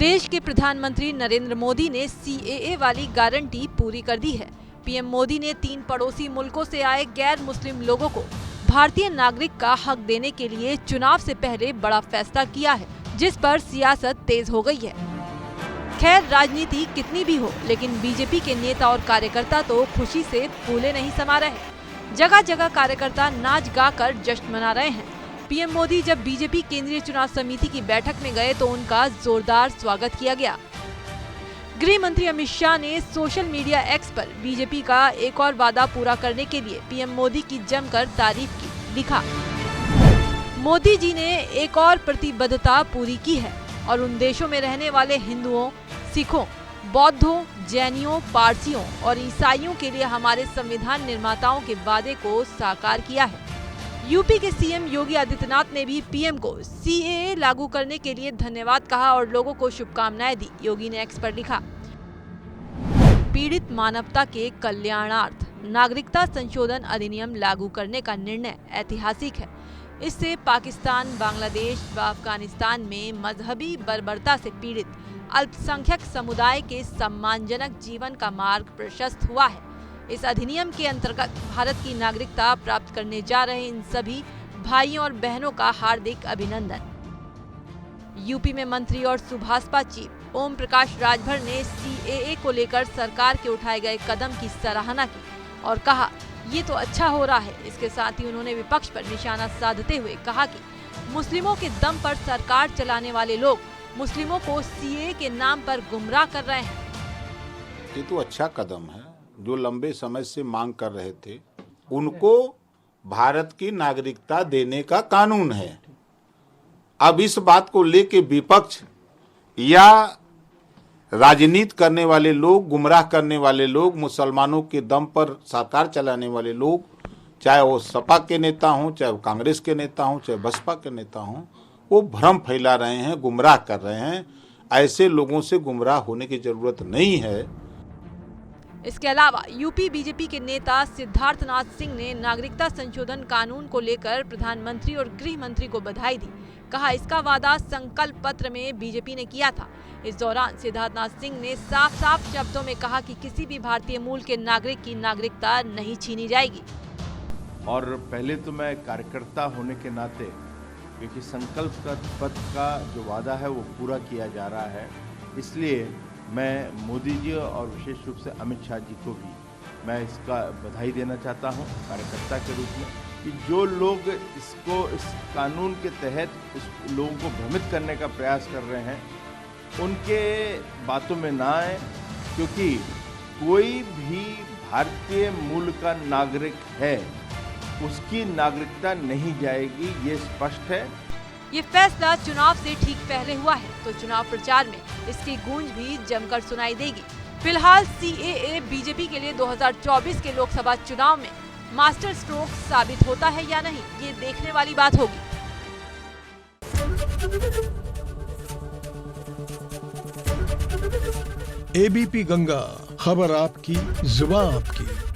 देश के प्रधानमंत्री नरेंद्र मोदी ने CAA वाली गारंटी पूरी कर दी है। पीएम मोदी ने 3 पड़ोसी मुल्कों से आए गैर मुस्लिम लोगों को भारतीय नागरिक का हक देने के लिए चुनाव से पहले बड़ा फैसला किया है, जिस पर सियासत तेज हो गई है। खैर, राजनीति कितनी भी हो, लेकिन बीजेपी के नेता और कार्यकर्ता तो खुशी से फूले नहीं समा रहे। जगह जगह कार्यकर्ता नाच गा कर जश्न मना रहे हैं। पीएम मोदी जब बीजेपी केंद्रीय चुनाव समिति की बैठक में गए तो उनका जोरदार स्वागत किया गया। गृह मंत्री अमित शाह ने सोशल मीडिया एक्स पर बीजेपी का एक और वादा पूरा करने के लिए पीएम मोदी की जमकर तारीफ की। लिखा, मोदी जी ने एक और प्रतिबद्धता पूरी की है और उन देशों में रहने वाले हिंदुओं, सिखों, बौद्धों, जैनियों, पारसियों और ईसाइयों के लिए हमारे संविधान निर्माताओं के वादे को साकार किया है। यूपी के सीएम योगी आदित्यनाथ ने भी पीएम को CAA लागू करने के लिए धन्यवाद कहा और लोगों को शुभकामनाएं दी। योगी ने एक्स पर लिखा, पीड़ित मानवता के कल्याणार्थ नागरिकता संशोधन अधिनियम लागू करने का निर्णय ऐतिहासिक है। इससे पाकिस्तान, बांग्लादेश व अफगानिस्तान में मजहबी बर्बरता से पीड़ित अल्पसंख्यक समुदाय के सम्मानजनक जीवन का मार्ग प्रशस्त हुआ है। इस अधिनियम के अंतर्गत भारत की नागरिकता प्राप्त करने जा रहे इन सभी भाइयों और बहनों का हार्दिक अभिनंदन। यूपी में मंत्री और सुभाषपा चीफ ओम प्रकाश राजभर ने CAA को लेकर सरकार के उठाए गए कदम की सराहना की और कहा, ये तो अच्छा हो रहा है। इसके साथ ही उन्होंने विपक्ष पर निशाना साधते हुए कहा कि मुस्लिमों के दम पर सरकार चलाने वाले लोग मुस्लिमों को CAA के नाम पर गुमराह कर रहे हैं। ये तो अच्छा कदम है। जो लंबे समय से मांग कर रहे थे, उनको भारत की नागरिकता देने का कानून है। अब इस बात को लेके विपक्ष या राजनीति करने वाले लोग, गुमराह करने वाले लोग, मुसलमानों के दम पर सरकार चलाने वाले लोग, चाहे वो सपा के नेता हों, चाहे वो कांग्रेस के नेता हों, चाहे बसपा के नेता हों, वो भ्रम फैला रहे हैं, गुमराह कर रहे हैं। ऐसे लोगों से गुमराह होने की जरूरत नहीं है। इसके अलावा यूपी बीजेपी के नेता सिद्धार्थनाथ सिंह ने नागरिकता संशोधन कानून को लेकर प्रधानमंत्री और गृह मंत्री को बधाई दी। कहा, इसका वादा संकल्प पत्र में बीजेपी ने किया था। इस दौरान सिद्धार्थनाथ सिंह ने साफ साफ शब्दों में कहा कि किसी भी भारतीय मूल के नागरिक की नागरिकता नहीं छीनी जाएगी। और पहले तो मैं कार्यकर्ता होने के नाते, क्योंकि संकल्प पत्र का जो वादा है वो पूरा किया जा रहा है, इसलिए मैं मोदी जी और विशेष रूप से अमित शाह जी को भी मैं इसका बधाई देना चाहता हूं कार्यकर्ता के रूप में, कि जो लोग इस कानून के तहत इस लोगों को भ्रमित करने का प्रयास कर रहे हैं, उनके बातों में ना आए, क्योंकि कोई भी भारतीय मूल का नागरिक है, उसकी नागरिकता नहीं जाएगी, ये स्पष्ट है। ये फैसला चुनाव से ठीक पहले हुआ है, तो चुनाव प्रचार में इसकी गूंज भी जमकर सुनाई देगी। फिलहाल CAA बीजेपी के लिए 2024 के लोकसभा चुनाव में मास्टर स्ट्रोक साबित होता है या नहीं, ये देखने वाली बात होगी। ABP गंगा, खबर आपकी, जुबान आपकी।